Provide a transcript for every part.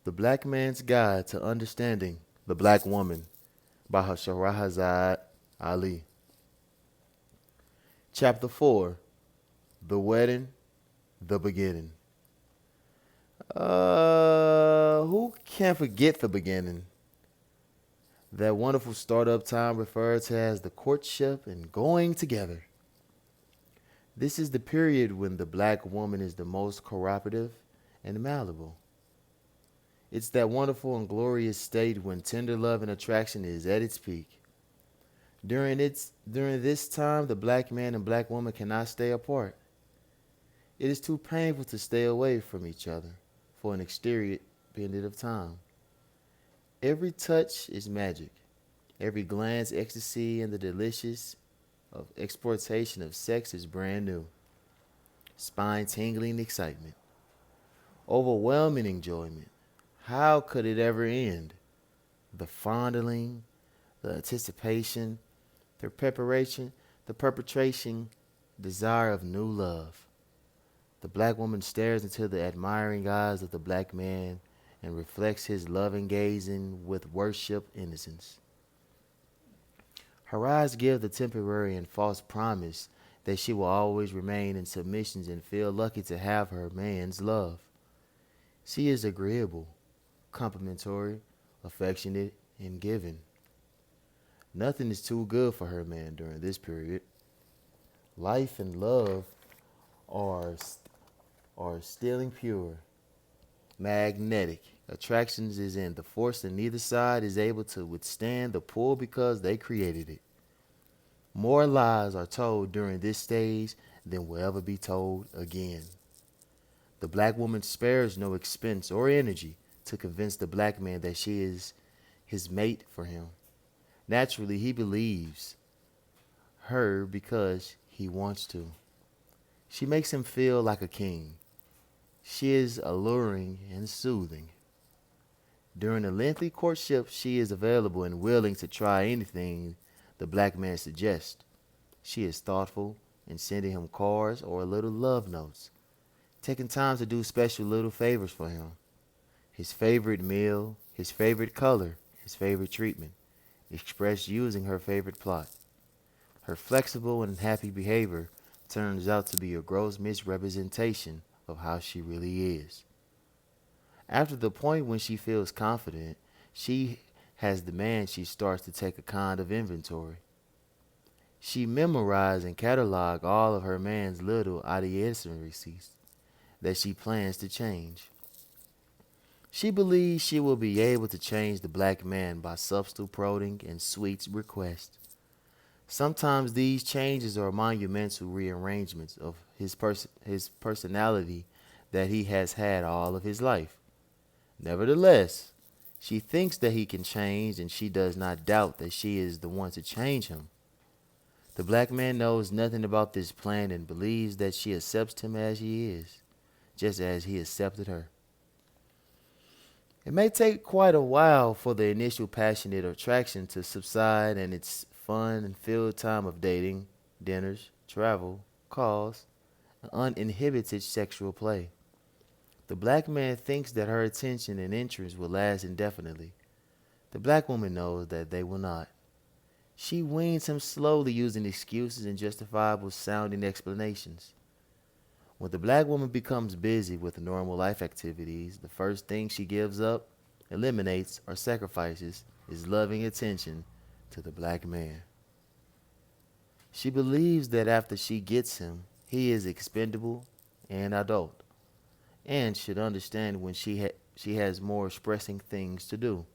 The Black Man's Guide to Understanding the Black Woman by Shahrazad Ali. Chapter 4 The Wedding, the Beginning. Who can forget the beginning? That wonderful startup time referred to as the courtship and going together. This is the period when the black woman is the most cooperative and malleable. It's that wonderful and glorious state when tender love and attraction is at its peak. During this time, the black man and black woman cannot stay apart. It is too painful to stay away from each other for an extended period of time. Every touch is magic, every glance ecstasy, and the delicious of exploitation of sex is brand new. Spine tingling excitement, overwhelming enjoyment. How could it ever end? The fondling, the anticipation, the preparation, the perpetration, desire of new love. The black woman stares into the admiring eyes of the black man and reflects his loving gazing with worship innocence. Her eyes give the temporary and false promise that she will always remain in submission and feel lucky to have her man's love. She is agreeable, complimentary, affectionate, and giving. Nothing is too good for her man during this period. Life and love are still and pure, magnetic. Attractions is in the force and neither side is able to withstand the pull because they created it. More lies are told during this stage than will ever be told again. The black woman spares no expense or energy to convince the black man that she is his mate for him. Naturally, he believes her because he wants to. She makes him feel like a king. She is alluring and soothing. During a lengthy courtship, she is available and willing to try anything the black man suggests. She is thoughtful in sending him cards or little love notes, taking time to do special little favors for him. His favorite meal, his favorite color, his favorite treatment, expressed using her favorite plot. Her flexible and happy behavior turns out to be a gross misrepresentation of how she really is. After the point when she feels confident, she has the man she starts to take a kind of inventory. She memorizes and catalogs all of her man's little idiosyncrasies that she plans to change. She believes she will be able to change the black man by subtle prodding and sweet requests. Sometimes these changes are monumental rearrangements of his personality that he has had all of his life. Nevertheless, she thinks that he can change and she does not doubt that she is the one to change him. The black man knows nothing about this plan and believes that she accepts him as he is, just as he accepted her. It may take quite a while for the initial passionate attraction to subside and its fun and filled time of dating, dinners, travel, calls, and uninhibited sexual play. The black man thinks that her attention and interest will last indefinitely. The black woman knows that they will not. She weans him slowly using excuses and justifiable sounding explanations. When the black woman becomes busy with normal life activities, the first thing she gives up, eliminates, or sacrifices is loving attention to the black man. She believes that after she gets him, he is expendable and adult, and should understand when she has more expressing things to do.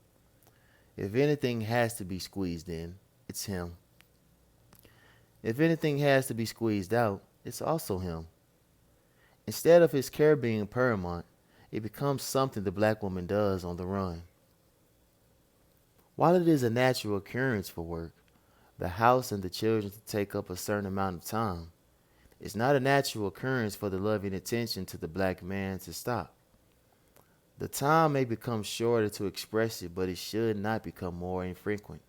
If anything has to be squeezed in, it's him. If anything has to be squeezed out, it's also him. Instead of his care being paramount, it becomes something the black woman does on the run. While it is a natural occurrence for work, the house and the children to take up a certain amount of time, it's not a natural occurrence for the loving attention to the black man to stop. The time may become shorter to express it, but it should not become more infrequent.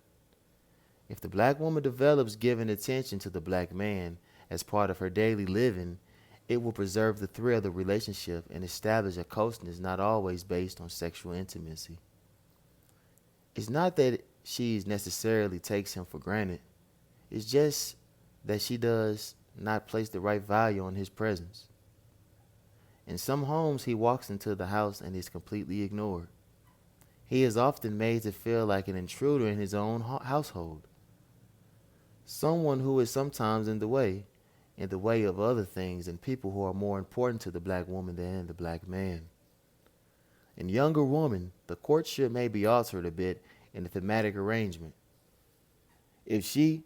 If the black woman develops giving attention to the black man as part of her daily living, It will preserve the thrill of the relationship and establish a closeness not always based on sexual intimacy. It's not that she necessarily takes him for granted, it's just that she does not place the right value on his presence. In some homes, he walks into the house and is completely ignored. He is often made to feel like an intruder in his own household, someone who is sometimes in the way of other things and people who are more important to the black woman than the black man. In younger woman, the courtship may be altered a bit in the thematic arrangement. If she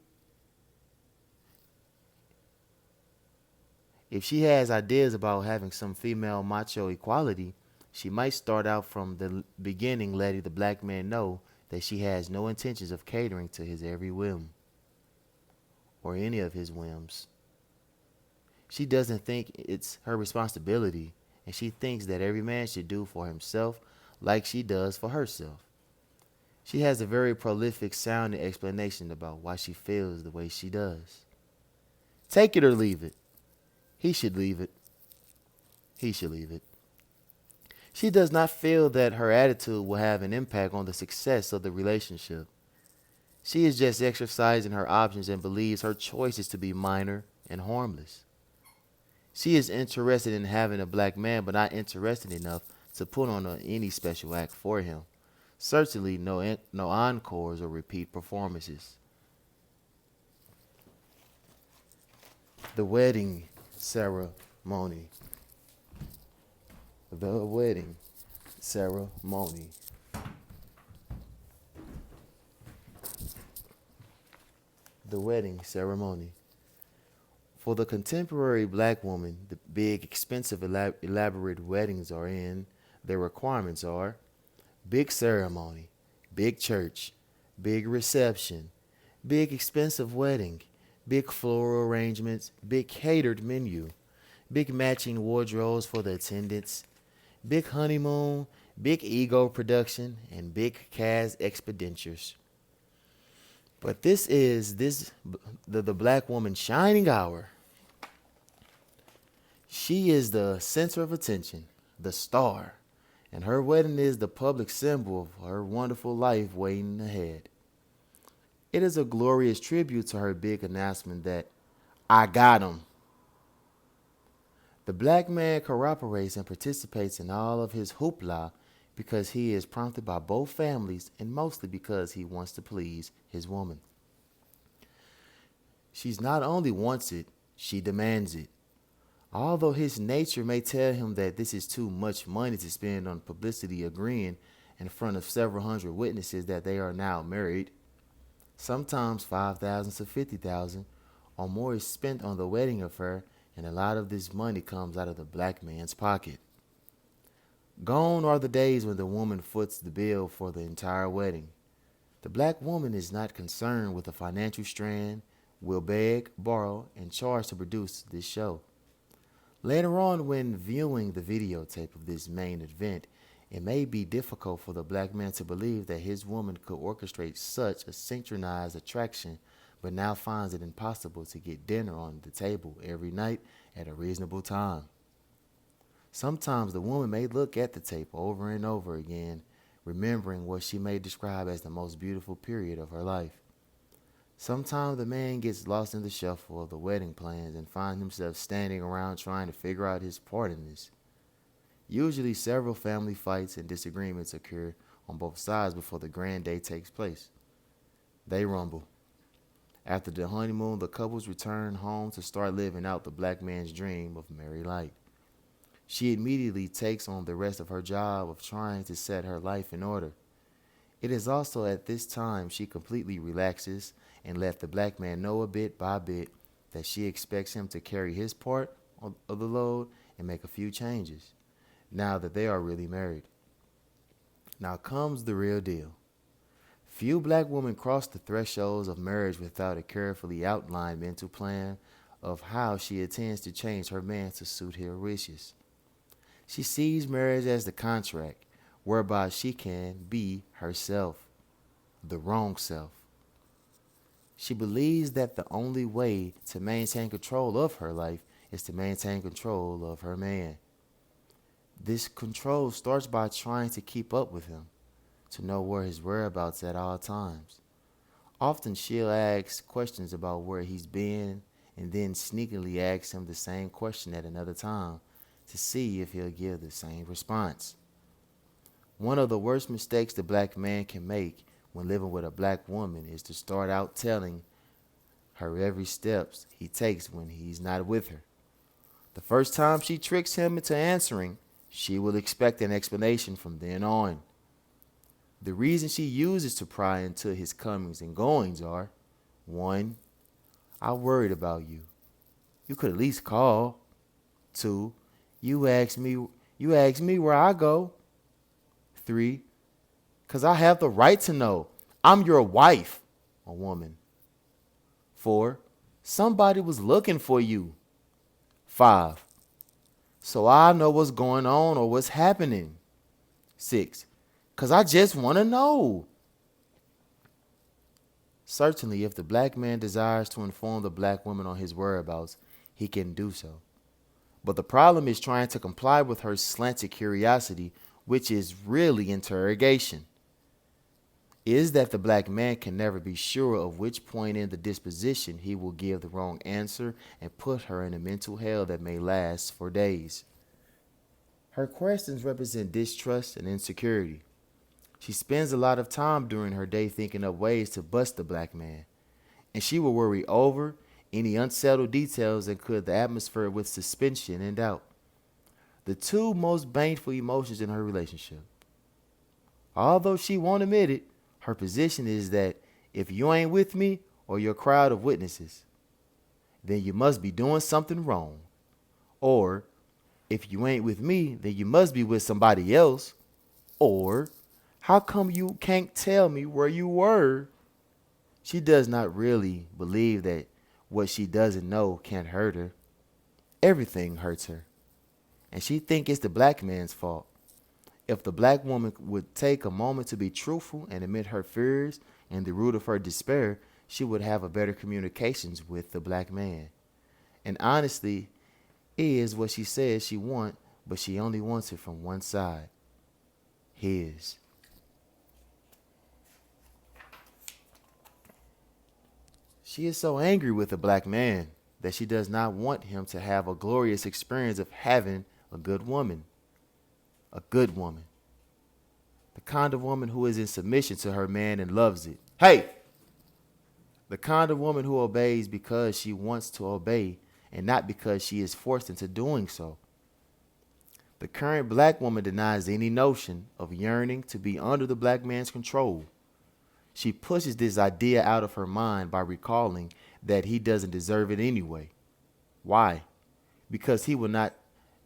if she has ideas about having some female macho equality, she might start out from the beginning letting the black man know that she has no intentions of catering to his every whim or any of his whims. She doesn't think it's her responsibility, and she thinks that every man should do for himself like she does for herself. She has a very prolific sounding explanation about why she feels the way she does. Take it or leave it. He should leave it. He should leave it. She does not feel that her attitude will have an impact on the success of the relationship. She is just exercising her options and believes her choice is to be minor and harmless. She is interested in having a black man, but not interested enough to put on any special act for him. Certainly no encores or repeat performances. The wedding ceremony. The wedding ceremony. The wedding ceremony. For the contemporary black woman, the big, expensive, elaborate weddings are in. Their requirements are big ceremony, big church, big reception, big expensive wedding, big floral arrangements, big catered menu, big matching wardrobes for the attendants, big honeymoon, big ego production, and big cast expenditures. But this is the black woman's shining hour. She is the center of attention, the star, and her wedding is the public symbol of her wonderful life waiting ahead. It is a glorious tribute to her big announcement that I got him. The black man cooperates and participates in all of his hoopla because he is prompted by both families and mostly because he wants to please his woman. She's not only wants it, she demands it. Although his nature may tell him that this is too much money to spend on publicity agreeing in front of several hundred witnesses that they are now married, sometimes 5,000 to 50,000 or more is spent on the wedding affair, and a lot of this money comes out of the black man's pocket. Gone are the days when the woman foots the bill for the entire wedding. The black woman is not concerned with the financial strand, will beg, borrow, and charge to produce this show. Later on, when viewing the videotape of this main event, it may be difficult for the black man to believe that his woman could orchestrate such a synchronized attraction, but now finds it impossible to get dinner on the table every night at a reasonable time. Sometimes the woman may look at the tape over and over again, remembering what she may describe as the most beautiful period of her life. Sometimes the man gets lost in the shuffle of the wedding plans and finds himself standing around trying to figure out his part in this. Usually several family fights and disagreements occur on both sides before the grand day takes place. They rumble. After the honeymoon, the couples return home to start living out the black man's dream of married life. She immediately takes on the rest of her job of trying to set her life in order. It is also at this time she completely relaxes and let the black man know a bit by bit that she expects him to carry his part of the load and make a few changes, now that they are really married. Now comes the real deal. Few black women cross the thresholds of marriage without a carefully outlined mental plan of how she intends to change her man to suit her wishes. She sees marriage as the contract whereby she can be herself, the wrong self. She believes that the only way to maintain control of her life is to maintain control of her man. This control starts by trying to keep up with him, to know where his whereabouts at all times. Often she'll ask questions about where he's been and then sneakily ask him the same question at another time to see if he'll give the same response. One of the worst mistakes the black man can make when living with a black woman is to start out telling her every steps he takes when he's not with her. The first time she tricks him into answering, she will expect an explanation from then on. The reason she uses to pry into his comings and goings are: 1. I worried about you. You could at least call. 2. You asked me where I go. 3. 'Cause I have the right to know. I'm your wife, a woman. 4. Somebody was looking for you. 5. So I know what's going on or what's happening. 6. 'Cause I just want to know. Certainly, if the black man desires to inform the black woman on his whereabouts, he can do so. But the problem is trying to comply with her slanted curiosity, which is really interrogation. Is that the black man can never be sure of which point in the disposition he will give the wrong answer and put her in a mental hell that may last for days. Her questions represent distrust and insecurity. She spends a lot of time during her day thinking of ways to bust the black man, and she will worry over any unsettled details that could the atmosphere with suspension and doubt. The two most painful emotions in her relationship. Although she won't admit it, her position is that if you ain't with me or your crowd of witnesses, then you must be doing something wrong. Or, if you ain't with me, then you must be with somebody else. Or, how come you can't tell me where you were? She does not really believe that what she doesn't know can't hurt her. Everything hurts her. And she thinks it's the black man's fault. If the black woman would take a moment to be truthful and admit her fears and the root of her despair, she would have a better communications with the black man. And honestly, is what she says she wants, but she only wants it from one side. His. She is so angry with the black man that she does not want him to have a glorious experience of having a good woman. A good woman. The kind of woman who is in submission to her man and loves it. Hey! The kind of woman who obeys because she wants to obey and not because she is forced into doing so. The current black woman denies any notion of yearning to be under the black man's control. She pushes this idea out of her mind by recalling that he doesn't deserve it anyway. Why? Because he will not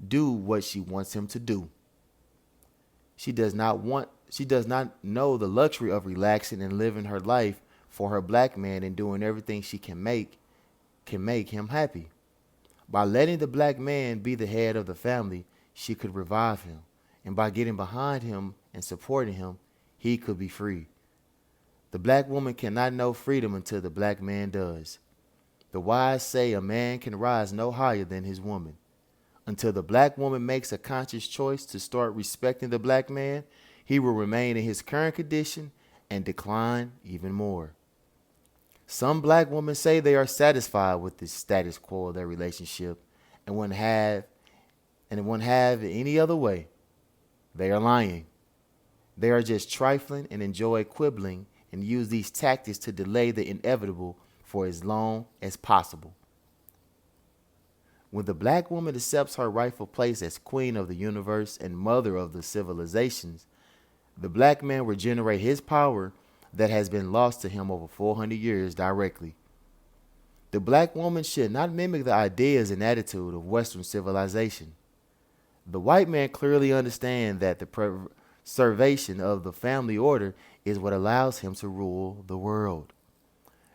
do what she wants him to do. She does not know the luxury of relaxing and living her life for her black man and doing everything she can make him happy. By letting the black man be the head of the family, she could revive him. And by getting behind him and supporting him, he could be free. The black woman cannot know freedom until the black man does. The wise say a man can rise no higher than his woman. Until the black woman makes a conscious choice to start respecting the black man, he will remain in his current condition and decline even more. Some black women say they are satisfied with the status quo of their relationship and wouldn't have it any other way. They are lying. They are just trifling and enjoy quibbling and use these tactics to delay the inevitable for as long as possible. When the black woman accepts her rightful place as queen of the universe and mother of the civilizations, the black man will generate his power that has been lost to him over 400 years directly. The black woman should not mimic the ideas and attitude of Western civilization. The white man clearly understands that the preservation of the family order is what allows him to rule the world.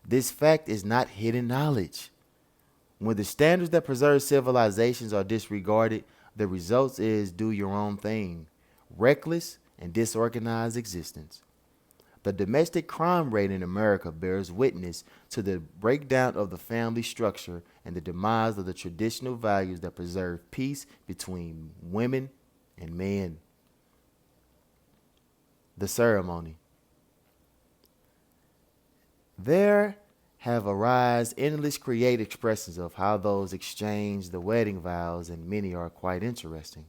This fact is not hidden knowledge. When the standards that preserve civilizations are disregarded, the result is do your own thing, reckless and disorganized existence. The domestic crime rate in America bears witness to the breakdown of the family structure and the demise of the traditional values that preserve peace between women and men. The ceremony. There have arisen endless creative expressions of how those exchange the wedding vows, and many are quite interesting.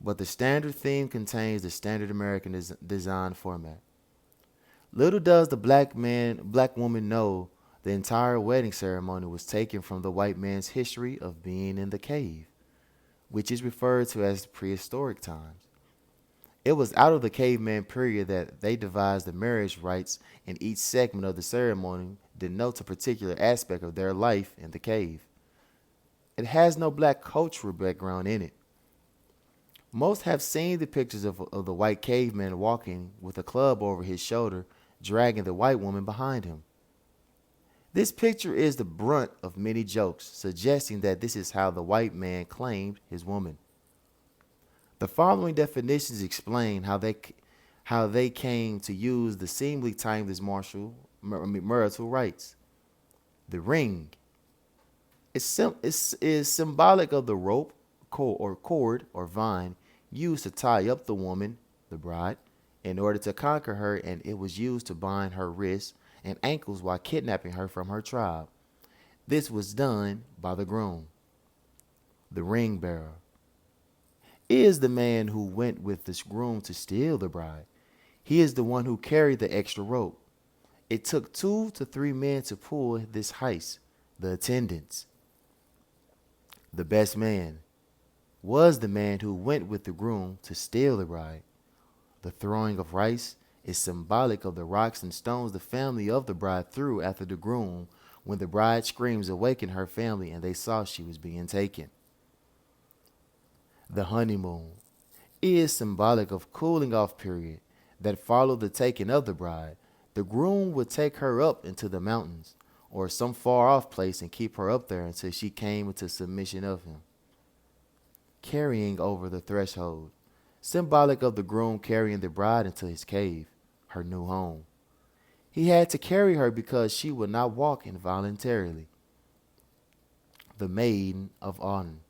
But the standard theme contains the standard American design format. Little does the black woman know the entire wedding ceremony was taken from the white man's history of being in the cave, which is referred to as prehistoric times. It was out of the caveman period that they devised the marriage rites, and each segment of the ceremony denotes a particular aspect of their life in the cave. It has no black cultural background in it. Most have seen the pictures of the white caveman walking with a club over his shoulder, dragging the white woman behind him. This picture is the brunt of many jokes, suggesting that this is how the white man claimed his woman. The following definitions explain how they came to use the seemingly timeless marital rites. The ring is symbolic of the rope, cord or vine used to tie up the woman, the bride, in order to conquer her, and it was used to bind her wrists and ankles while kidnapping her from her tribe. This was done by the groom. The ring bearer is the man who went with this groom to steal the bride. He is the one who carried the extra rope. It took 2 to 3 men to pull this heist. The attendants. The best man was the man who went with the groom to steal the bride. The throwing of rice is symbolic of the rocks and stones the family of the bride threw after the groom when the bride's screams awakened her family and they saw she was being taken. The honeymoon is symbolic of cooling off period that followed the taking of the bride. The groom would take her up into the mountains or some far off place and keep her up there until she came into submission of him. Carrying over the threshold, symbolic of the groom carrying the bride into his cave, her new home. He had to carry her because she would not walk involuntarily. The maiden of honor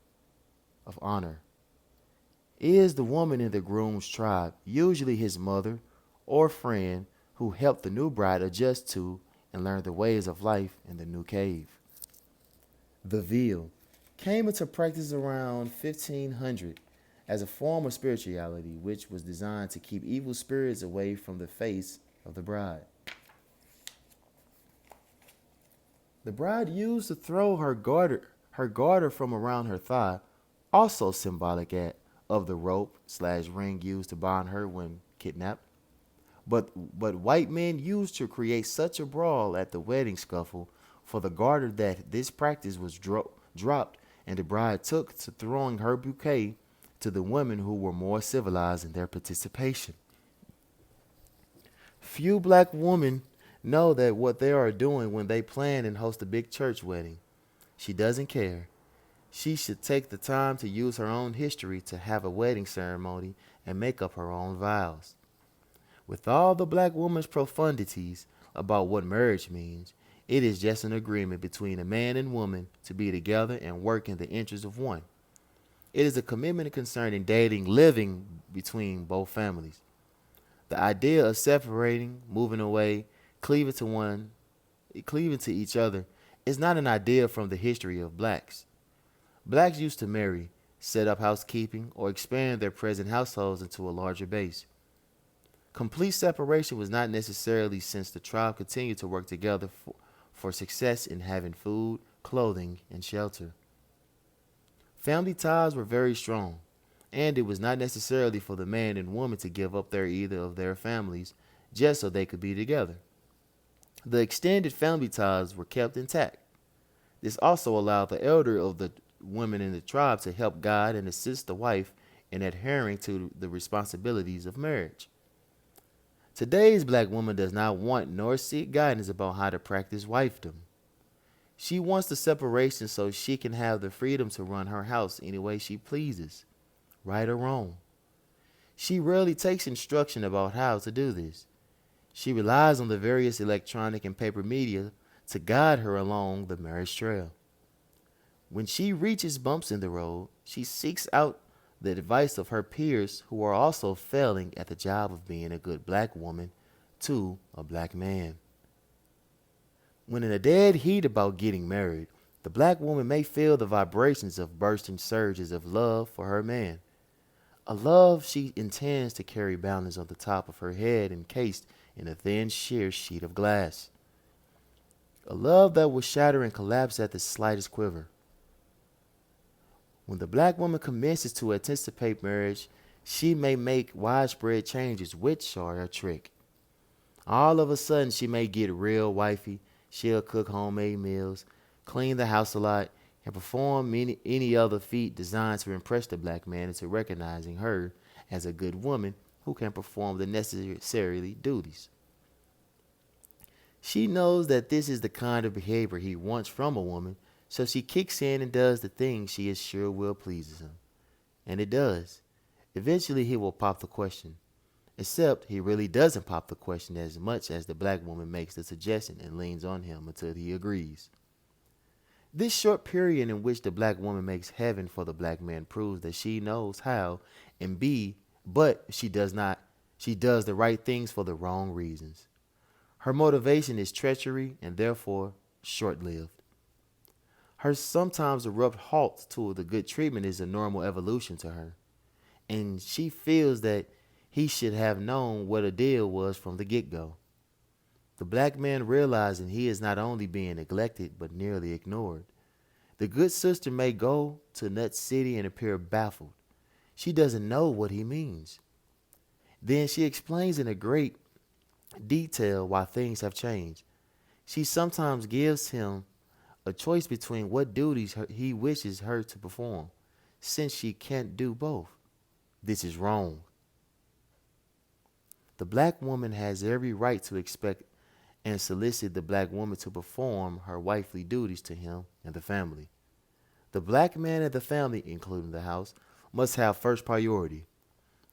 is the woman in the groom's tribe, usually his mother or friend, who helped the new bride adjust to and learn the ways of life in the new cave. The veil came into practice around 1500 as a form of spirituality which was designed to keep evil spirits away from the face of the bride. The bride used to throw her garter from around her thigh, also symbolic of the rope/ring used to bind her when kidnapped. But white men used to create such a brawl at the wedding scuffle for the garter that this practice was dropped, and the bride took to throwing her bouquet to the women who were more civilized in their participation. Few black women know that what they are doing when they plan and host a big church wedding. She doesn't care. She should take the time to use her own history to have a wedding ceremony and make up her own vows. With all the black woman's profundities about what marriage means, it is just an agreement between a man and woman to be together and work in the interest of one. It is a commitment concerning dating, living between both families. The idea of separating, moving away, cleaving to each other is not an idea from the history of blacks. Blacks used to marry, set up housekeeping, or expand their present households into a larger base. Complete separation was not necessarily, since the tribe continued to work together for success in having food, clothing, and shelter. Family ties were very strong, and it was not necessarily for the man and woman to give up either of their families just so they could be together. The extended family ties were kept intact. This also allowed the elder of the women in the tribe to help guide and assist the wife in adhering to the responsibilities of marriage. Today's black woman does not want nor seek guidance about how to practice wifedom. She wants the separation so she can have the freedom to run her house any way she pleases, right or wrong. She rarely takes instruction about how to do this. She relies on the various electronic and paper media to guide her along the marriage trail. When she reaches bumps in the road, she seeks out the advice of her peers who are also failing at the job of being a good black woman to a black man. When in a dead heat about getting married, the black woman may feel the vibrations of bursting surges of love for her man. A love she intends to carry balanced on the top of her head encased in a thin sheer sheet of glass. A love that will shatter and collapse at the slightest quiver. When the black woman commences to anticipate marriage, she may make widespread changes, which are her trick. All of a sudden, she may get real wifey. She'll cook homemade meals, clean the house a lot, and perform any other feat designed to impress the black man into recognizing her as a good woman who can perform the necessary duties. She knows that this is the kind of behavior he wants from a woman, so she kicks in and does the thing she is sure will pleases him. And it does. Eventually, he will pop the question. Except he really doesn't pop the question as much as the black woman makes the suggestion and leans on him until he agrees. This short period in which the black woman makes heaven for the black man proves that she knows how and but she does the right things for the wrong reasons. Her motivation is treachery and therefore short-lived. Her sometimes abrupt halt to the good treatment is a normal evolution to her, and she feels that he should have known what a deal was from the get-go. The black man realizing he is not only being neglected but nearly ignored. The good sister may go to Nut City and appear baffled. She doesn't know what he means. Then she explains in a great detail why things have changed. She sometimes gives him a choice between what duties he wishes her to perform, since she can't do both. This is wrong. The black woman has every right to expect and solicit the black woman to perform her wifely duties to him and the family. The black man and the family, including the house, must have first priority.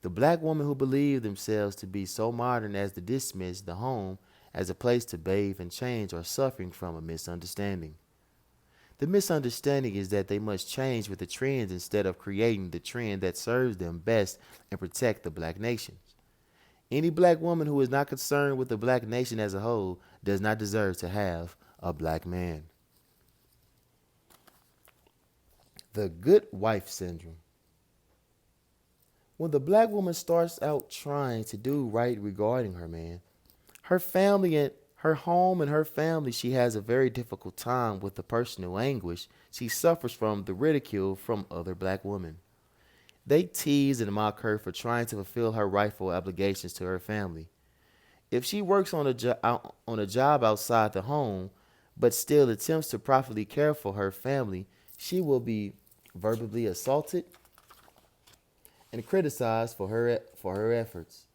The black woman who believe themselves to be so modern as to dismiss the home as a place to bathe and change are suffering from a misunderstanding. The misunderstanding is that they must change with the trends instead of creating the trend that serves them best and protect the black nation. Any black woman who is not concerned with the black nation as a whole does not deserve to have a black man. The good wife syndrome. When the black woman starts out trying to do right regarding her man, her family and her home and her family, she has a very difficult time with the personal anguish she suffers from the ridicule from other black women. They tease and mock her for trying to fulfill her rightful obligations to her family. If she works on a job outside the home, but still attempts to properly care for her family, she will be verbally assaulted and criticized for her efforts.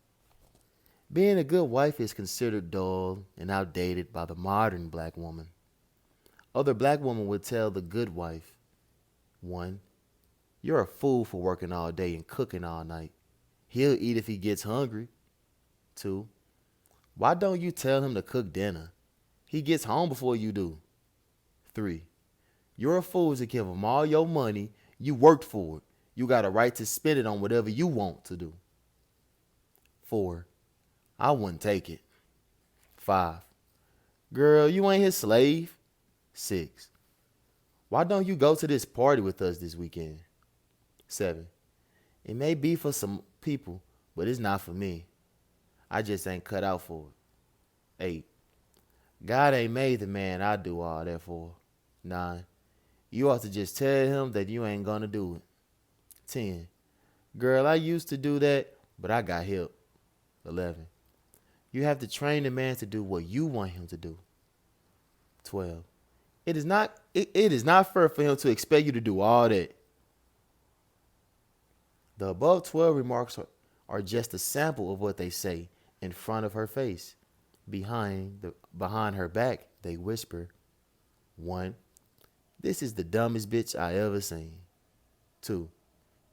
Being a good wife is considered dull and outdated by the modern black woman. Other black women would tell the good wife, 1. You're a fool for working all day and cooking all night. He'll eat if he gets hungry. 2. Why don't you tell him to cook dinner? He gets home before you do. 3. You're a fool to give him all your money. You worked for it. You got a right to spend it on whatever you want to do. 4. I wouldn't take it. 5. Girl, you ain't his slave. 6. Why don't you go to this party with us this weekend? 7. It may be for some people, but it's not for me. I just ain't cut out for it. 8. God ain't made the man I do all that for. 9. You ought to just tell him that you ain't gonna do it. 10. Girl, I used to do that, but I got help. 11. You have to train the man to do what you want him to do. 12. It is not fair for him to expect you to do all that. The above 12 remarks are just a sample of what they say in front of her face. Behind her back, they whisper, 1. This is the dumbest bitch I ever seen. 2.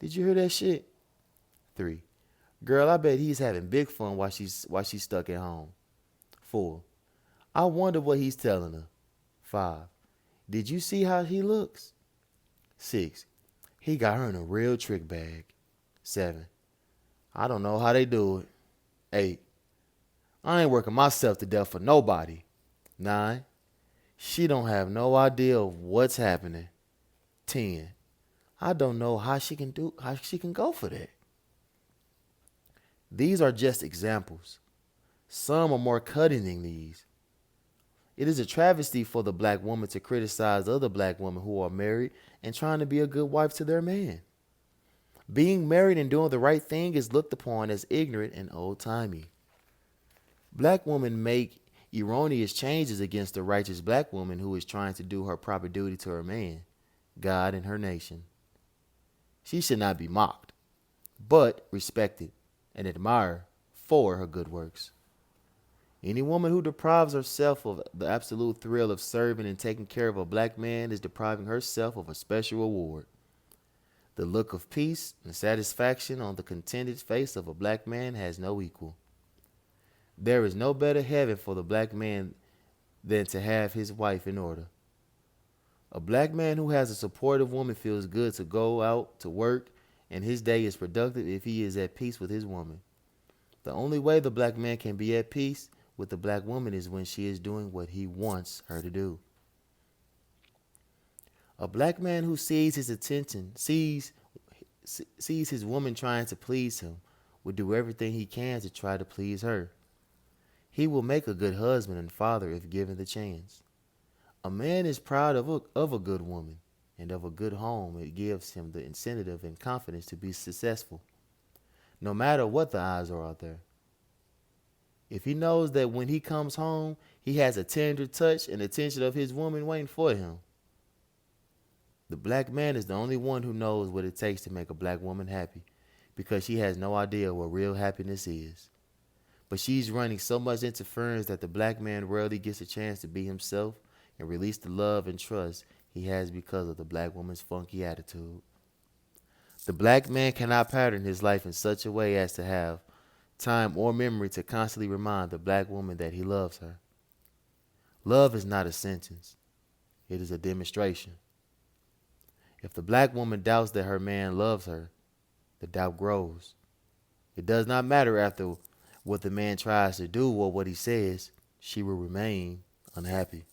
Did you hear that shit? 3. Girl, I bet he's having big fun while she's stuck at home. 4. I wonder what he's telling her. 5. Did you see how he looks? 6. He got her in a real trick bag. 7. I don't know how they do it. 8. I ain't working myself to death for nobody. 9. She don't have no idea of what's happening. 10. I don't know how she can go for that. These are just examples. Some are more cutting than these. It is a travesty for the black woman to criticize other black women who are married and trying to be a good wife to their man. Being married and doing the right thing is looked upon as ignorant and old-timey. Black women make erroneous changes against the righteous black woman who is trying to do her proper duty to her man, God, and her nation. She should not be mocked, but respected and admired for her good works. Any woman who deprives herself of the absolute thrill of serving and taking care of a black man is depriving herself of a special reward. The look of peace and satisfaction on the contented face of a black man has no equal. There is no better heaven for the black man than to have his wife in order. A black man who has a supportive woman feels good to go out to work, and his day is productive if he is at peace with his woman. The only way the black man can be at peace with the black woman is when she is doing what he wants her to do. A black man who sees his woman trying to please him will do everything he can to try to please her. He will make a good husband and father if given the chance. A man is proud of a good woman and of a good home. It gives him the incentive and confidence to be successful, no matter what the odds are out there. If he knows that when he comes home, he has a tender touch and attention of his woman waiting for him. The black man is the only one who knows what it takes to make a black woman happy, because she has no idea what real happiness is. But she's running so much interference that the black man rarely gets a chance to be himself and release the love and trust he has because of the black woman's funky attitude. The black man cannot pattern his life in such a way as to have time or memory to constantly remind the black woman that he loves her. Love is not a sentence. It is a demonstration. If the black woman doubts that her man loves her, the doubt grows. It does not matter after what the man tries to do or what he says, she will remain unhappy.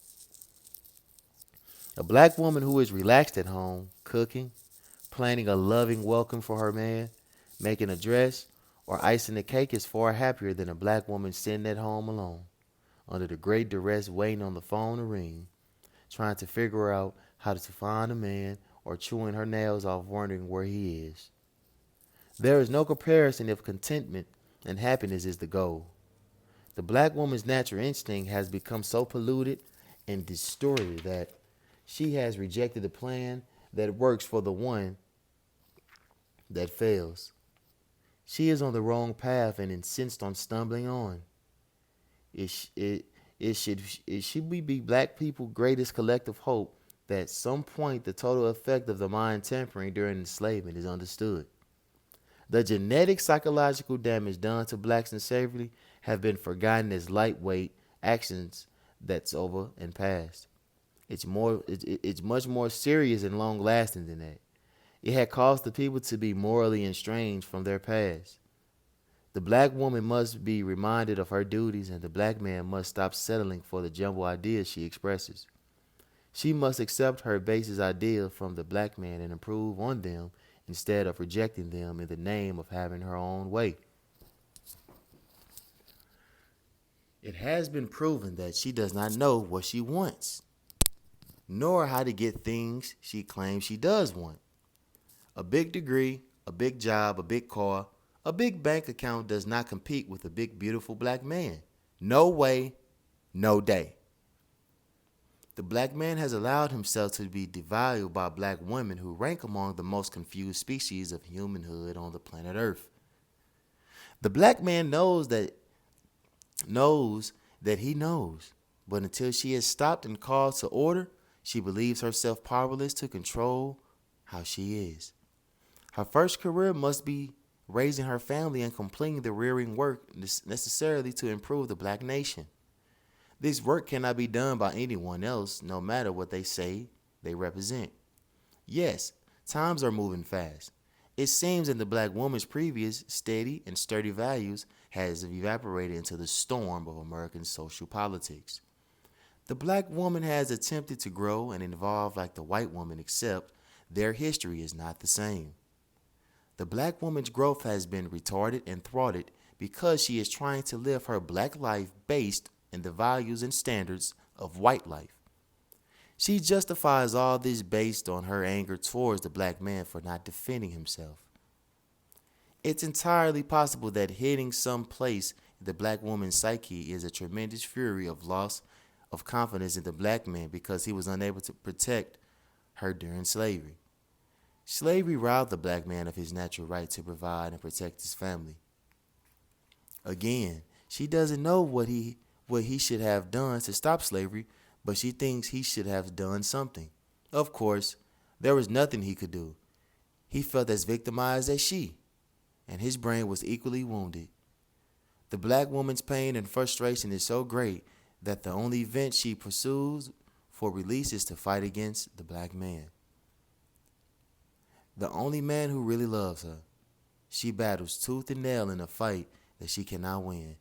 A black woman who is relaxed at home, cooking, planning a loving welcome for her man, making a dress, or icing the cake is far happier than a black woman sitting at home alone, under the great duress waiting on the phone to ring, trying to figure out how to find a man or chewing her nails off wondering where he is. There is no comparison if contentment and happiness is the goal. The black woman's natural instinct has become so polluted and distorted that she has rejected the plan that works for the one that fails. She is on the wrong path and insists on stumbling on. It should be black people's greatest collective hope that at some point the total effect of the mind tampering during enslavement is understood. The genetic psychological damage done to blacks in slavery have been forgotten as lightweight actions that's over and past. It's much more serious and long lasting than that. It had caused the people to be morally estranged from their past. The black woman must be reminded of her duties, and the black man must stop settling for the jumble ideas she expresses. She must accept her basis ideas from the black man and improve on them instead of rejecting them in the name of having her own way. It has been proven that she does not know what she wants, nor how to get things she claims she does want. A big degree, a big job, a big car, a big bank account does not compete with a big, beautiful black man. No way, no day. The black man has allowed himself to be devalued by black women who rank among the most confused species of humanhood on the planet Earth. The black man knows that he knows, but until she is stopped and called to order, she believes herself powerless to control how she is. Her first career must be raising her family and completing the rearing work necessarily to improve the black nation. This work cannot be done by anyone else, no matter what they say they represent. Yes, times are moving fast. It seems that the black woman's previous steady and sturdy values has evaporated into the storm of American social politics. The black woman has attempted to grow and evolve like the white woman, except their history is not the same. The black woman's growth has been retarded and thwarted because she is trying to live her black life based in the values and standards of white life. She justifies all this based on her anger towards the black man for not defending himself. It's entirely possible that hitting some place in the black woman's psyche is a tremendous fury of loss of confidence in the black man because he was unable to protect her during slavery. Slavery robbed the black man of his natural right to provide and protect his family. Again, she doesn't know what he should have done to stop slavery, but she thinks he should have done something. Of course, there was nothing he could do. He felt as victimized as she, and his brain was equally wounded. The black woman's pain and frustration is so great that the only vent she pursues for release is to fight against the black man, the only man who really loves her. She battles tooth and nail in a fight that she cannot win,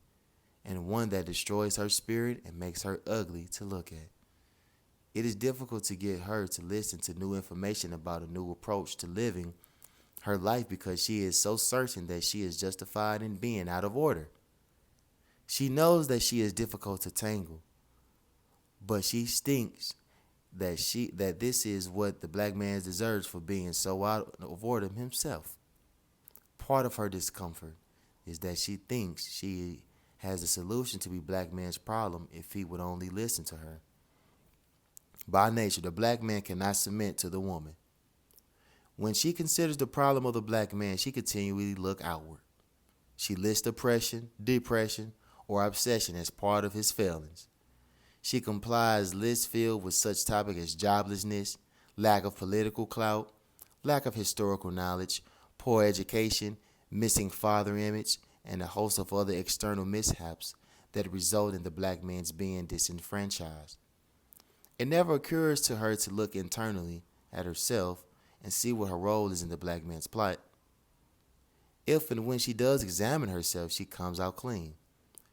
and one that destroys her spirit and makes her ugly to look at. It is difficult to get her to listen to new information about a new approach to living her life because she is so certain that she is justified in being out of order. She knows that she is difficult to tangle, but she thinks that this is what the black man deserves for being so out of order himself. Part of her discomfort is that she thinks she has a solution to the black man's problem if he would only listen to her. By nature, the black man cannot submit to the woman. When she considers the problem of the black man, she continually looks outward. She lists oppression, depression, or obsession as part of his failings. She compiles lists filled with such topics as joblessness, lack of political clout, lack of historical knowledge, poor education, missing father image, and a host of other external mishaps that result in the black man's being disenfranchised. It never occurs to her to look internally at herself and see what her role is in the black man's plight. If and when she does examine herself, she comes out clean.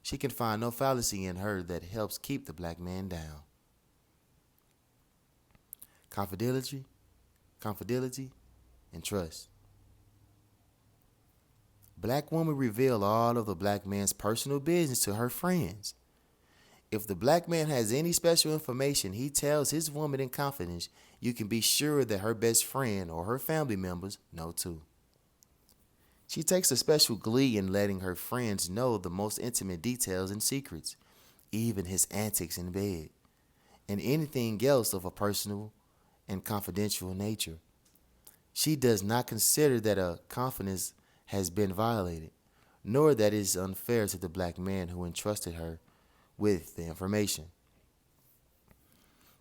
She can find no fallacy in her that helps keep the black man down. Confidentiality, and trust. Black woman reveal all of the black man's personal business to her friends. If the black man has any special information he tells his woman in confidence, you can be sure that her best friend or her family members know too. She takes a special glee in letting her friends know the most intimate details and secrets, even his antics in bed, and anything else of a personal and confidential nature. She does not consider that a confidence has been violated, nor that it is unfair to the black man who entrusted her with the information.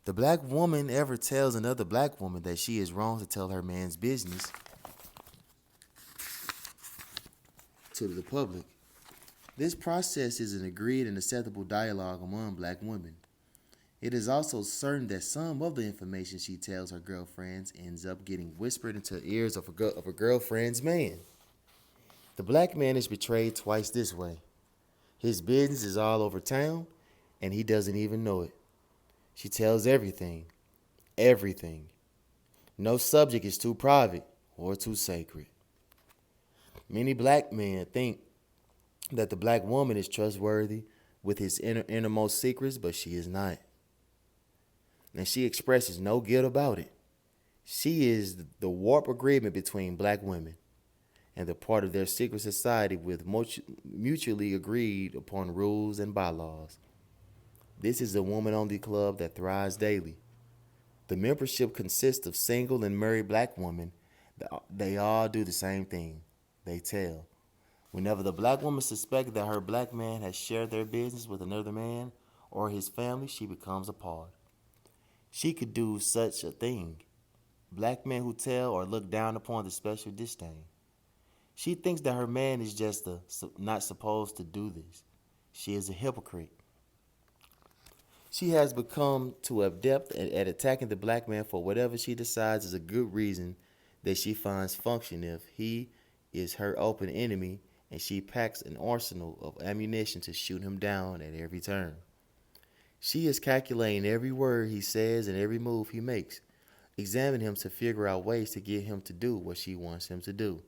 The black woman ever tells another black woman that she is wrong to tell her man's business to the public. This process is an agreed and acceptable dialogue among black women. It is also certain that some of the information she tells her girlfriends ends up getting whispered into the ears of a girlfriend's man. The black man is betrayed twice this way. His business is all over town, and he doesn't even know it. She tells everything. Everything. No subject is too private or too sacred. Many black men think that the black woman is trustworthy with his innermost secrets, but she is not. And she expresses no guilt about it. She is the warp agreement between black women and the part of their secret society with mutually agreed upon rules and bylaws. This is a woman-only club that thrives daily. The membership consists of single and married black women. They all do the same thing. They tell. Whenever the black woman suspects that her black man has shared their business with another man or his family, she becomes appalled. She could do such a thing. Black men who tell or look down upon the special disdain. She thinks that her man is just not supposed to do this. She is a hypocrite. She has become too adept at attacking the black man for whatever she decides is a good reason that she finds function if he is her open enemy, and she packs an arsenal of ammunition to shoot him down at every turn. She is calculating every word he says and every move he makes, examining him to figure out ways to get him to do what she wants him to do.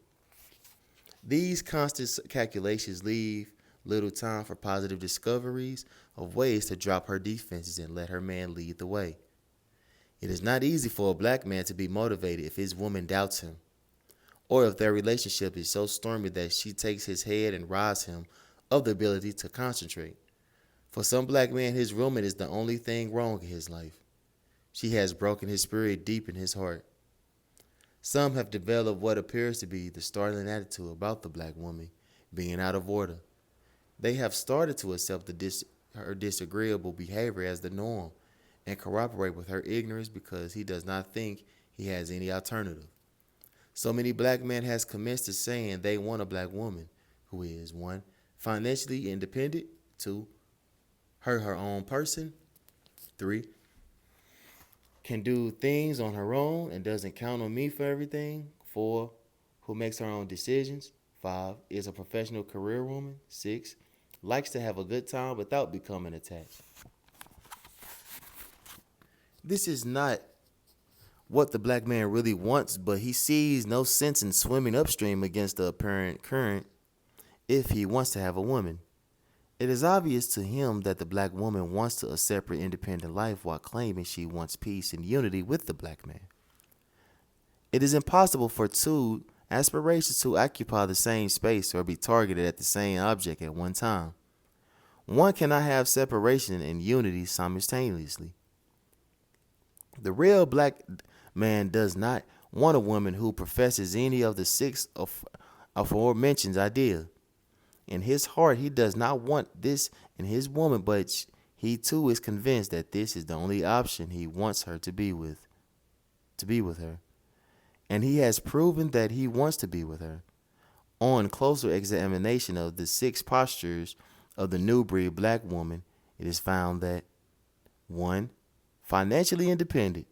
These constant calculations leave little time for positive discoveries of ways to drop her defenses and let her man lead the way. It is not easy for a black man to be motivated if his woman doubts him, or if their relationship is so stormy that she takes his head and robs him of the ability to concentrate. For some black men, his woman is the only thing wrong in his life. She has broken his spirit deep in his heart. Some have developed what appears to be the startling attitude about the black woman being out of order. They have started to accept her disagreeable behavior as the norm and cooperate with her ignorance because he does not think he has any alternative. So many black men has commenced to saying they want a black woman who is 1. Financially independent, 2. Her own person, 3. Can do things on her own and doesn't count on me for everything, 4. Who makes her own decisions, 5. Is a professional career woman, 6. Likes to have a good time without becoming attached. This is not what the black man really wants, but he sees no sense in swimming upstream against the apparent current if he wants to have a woman. It is obvious to him that the black woman wants a separate independent life while claiming she wants peace and unity with the black man. It is impossible for two aspirations to occupy the same space or be targeted at the same object at one time. One cannot have separation and unity simultaneously. The real black man does not want a woman who professes any of the six of aforementioned ideas. In his heart, he does not want this in his woman, but he too is convinced that this is the only option he wants her to be with her. And he has proven that he wants to be with her. On closer examination of the 6 postures of the new breed black woman, it is found that 1. Financially independent.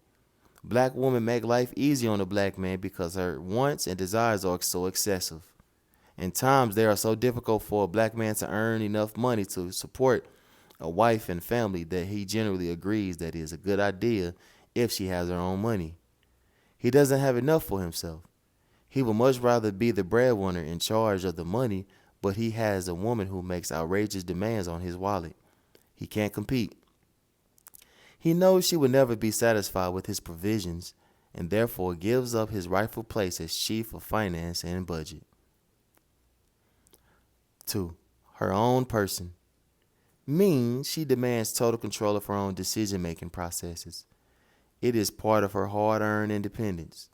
Black women make life easy on a black man because her wants and desires are so excessive. In times, they are so difficult for a black man to earn enough money to support a wife and family that he generally agrees that it is a good idea if she has her own money. He doesn't have enough for himself. He would much rather be the breadwinner in charge of the money, but he has a woman who makes outrageous demands on his wallet. He can't compete. He knows she will never be satisfied with his provisions and therefore gives up his rightful place as chief of finance and budget. 2. Her own person. Means she demands total control of her own decision-making processes. It is part of her hard-earned independence.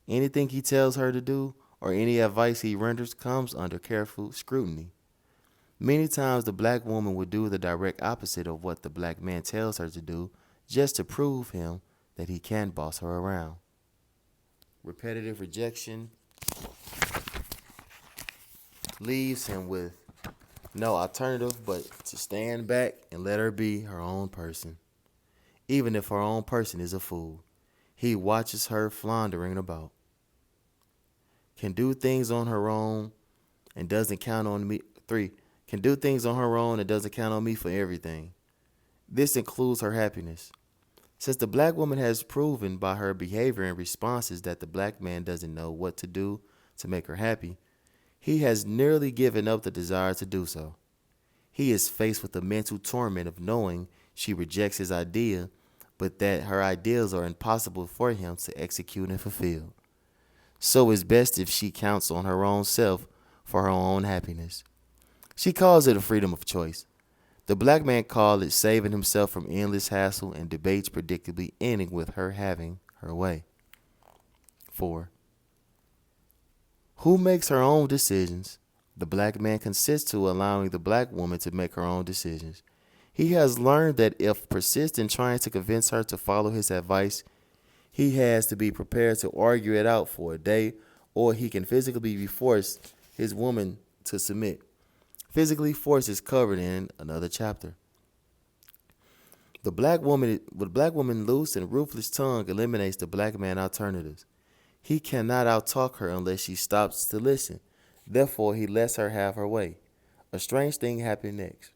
Anything he tells her to do or any advice he renders comes under careful scrutiny. Many times the black woman would do the direct opposite of what the black man tells her to do just to prove him that he can boss her around. Repetitive rejection leaves him with no alternative but to stand back and let her be her own person. Even if her own person is a fool, he watches her floundering about. Can do things on her own and doesn't count on me. 3. Can do things on her own and doesn't count on me for everything. This includes her happiness. Since the black woman has proven by her behavior and responses that the black man doesn't know what to do to make her happy, he has nearly given up the desire to do so. He is faced with the mental torment of knowing she rejects his idea, but that her ideas are impossible for him to execute and fulfill. So it's best if she counts on her own self for her own happiness. She calls it a freedom of choice. The black man calls it saving himself from endless hassle and debates predictably ending with her having her way. 4. Who makes her own decisions? The black man consists to allowing the black woman to make her own decisions. He has learned that if persist in trying to convince her to follow his advice, he has to be prepared to argue it out for a day, or he can physically be forced his woman to submit. Physically force is covered in another chapter. The black woman loose and ruthless tongue eliminates the black man alternatives. He cannot outtalk her unless she stops to listen. Therefore, he lets her have her way. A strange thing happened next.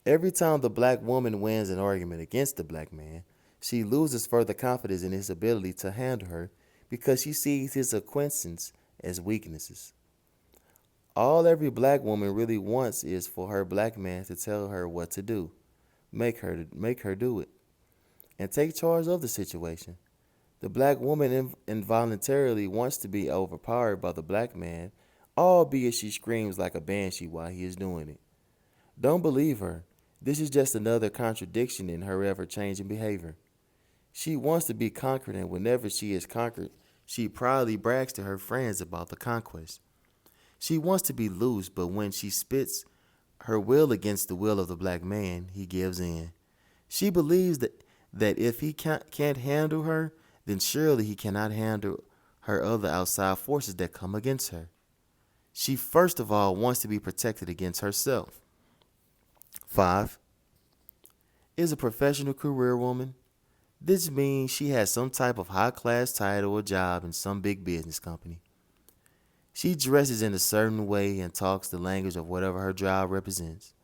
Every time the black woman wins an argument against the black man, she loses further confidence in his ability to handle her because she sees his acquiescence as weaknesses. All every black woman really wants is for her black man to tell her what to do, make her do it, and take charge of the situation. The black woman involuntarily wants to be overpowered by the black man, albeit she screams like a banshee while he is doing it. Don't believe her. This is just another contradiction in her ever changing behavior. She wants to be conquered, and whenever she is conquered, she proudly brags to her friends about the conquest. She wants to be loose, but when she spits her will against the will of the black man, he gives in. She believes that if he can't handle her, then surely he cannot handle her other outside forces that come against her. She first of all wants to be protected against herself. 5. Is a professional career woman. This means she has some type of high class title or job in some big business company. She dresses in a certain way and talks the language of whatever her job represents.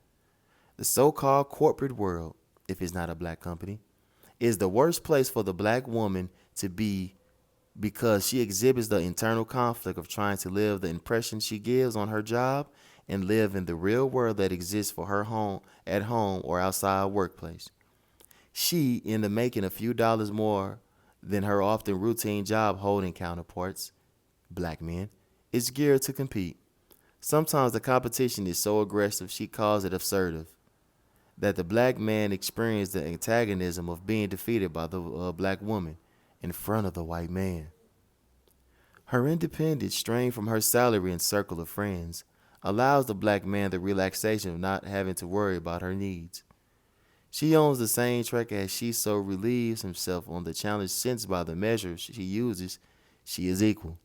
The so called corporate world, if it's not a black company, is the worst place for the black woman to be because she exhibits the internal conflict of trying to live the impression she gives on her job and live in the real world that exists for her home, at home or outside workplace. She, into making a few dollars more than her often routine job holding counterparts, black men, is geared to compete. Sometimes the competition is so aggressive she calls it absurd that the black man experienced the antagonism of being defeated by the black woman in front of the white man. Her independence, strained from her salary and circle of friends, allows the black man the relaxation of not having to worry about her needs. She owns the same track as she so relieves himself on the challenge sensed by the measure she uses, she is equal.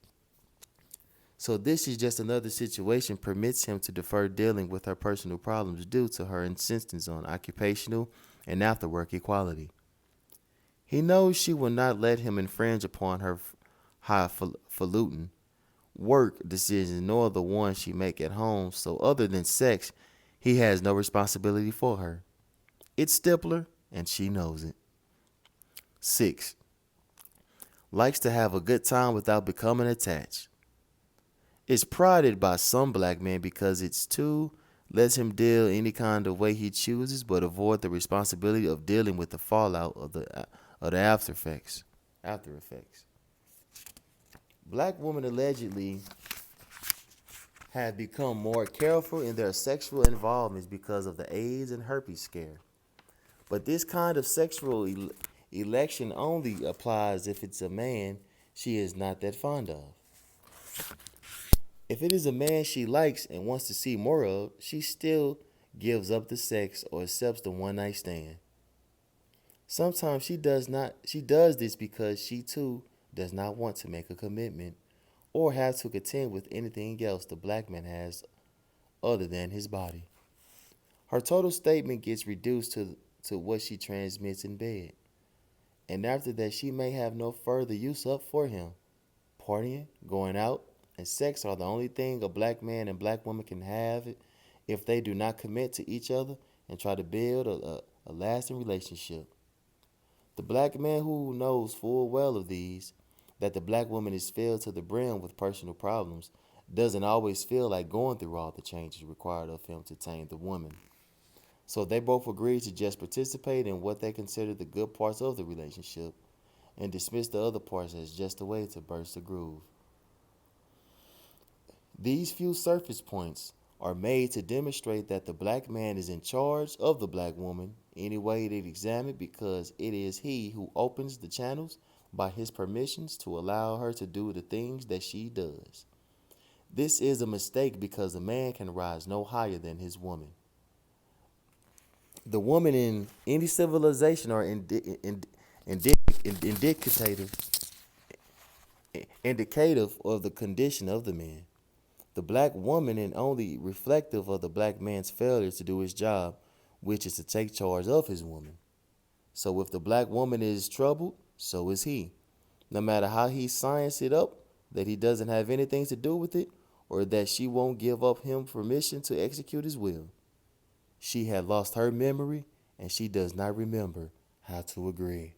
So this is just another situation permits him to defer dealing with her personal problems due to her insistence on occupational and after-work equality. He knows she will not let him infringe upon her highfalutin work decisions nor the ones she make at home, so other than sex, he has no responsibility for her. It's Stippler, and she knows it. 6. Likes to have a good time without becoming attached. Is prided by some black men because it's too lets him deal any kind of way he chooses, but avoid the responsibility of dealing with the fallout of the after effects. After effects. Black women allegedly have become more careful in their sexual involvements because of the AIDS and herpes scare. But this kind of sexual election only applies if it's a man she is not that fond of. If it is a man she likes and wants to see more of, she still gives up the sex or accepts the one night stand. Sometimes she does this because she too does not want to make a commitment or have to contend with anything else the black man has other than his body. Her total statement gets reduced to what she transmits in bed. And after that she may have no further use up for him. Partying, going out, and sex are the only thing a black man and black woman can have if they do not commit to each other and try to build a lasting relationship. The black man who knows full well of these, that the black woman is filled to the brim with personal problems, doesn't always feel like going through all the changes required of him to tame the woman. So they both agree to just participate in what they consider the good parts of the relationship and dismiss the other parts as just a way to burst the groove. These few surface points are made to demonstrate that the black man is in charge of the black woman any way it is examined because it is he who opens the channels by his permissions to allow her to do the things that she does. This is a mistake because a man can rise no higher than his woman. The woman in any civilization are indicative of the condition of the man. The black woman is only reflective of the black man's failure to do his job, which is to take charge of his woman. So if the black woman is troubled, so is he. No matter how he science it up that he doesn't have anything to do with it, or that she won't give up him permission to execute his will. She had lost her memory, and she does not remember how to agree.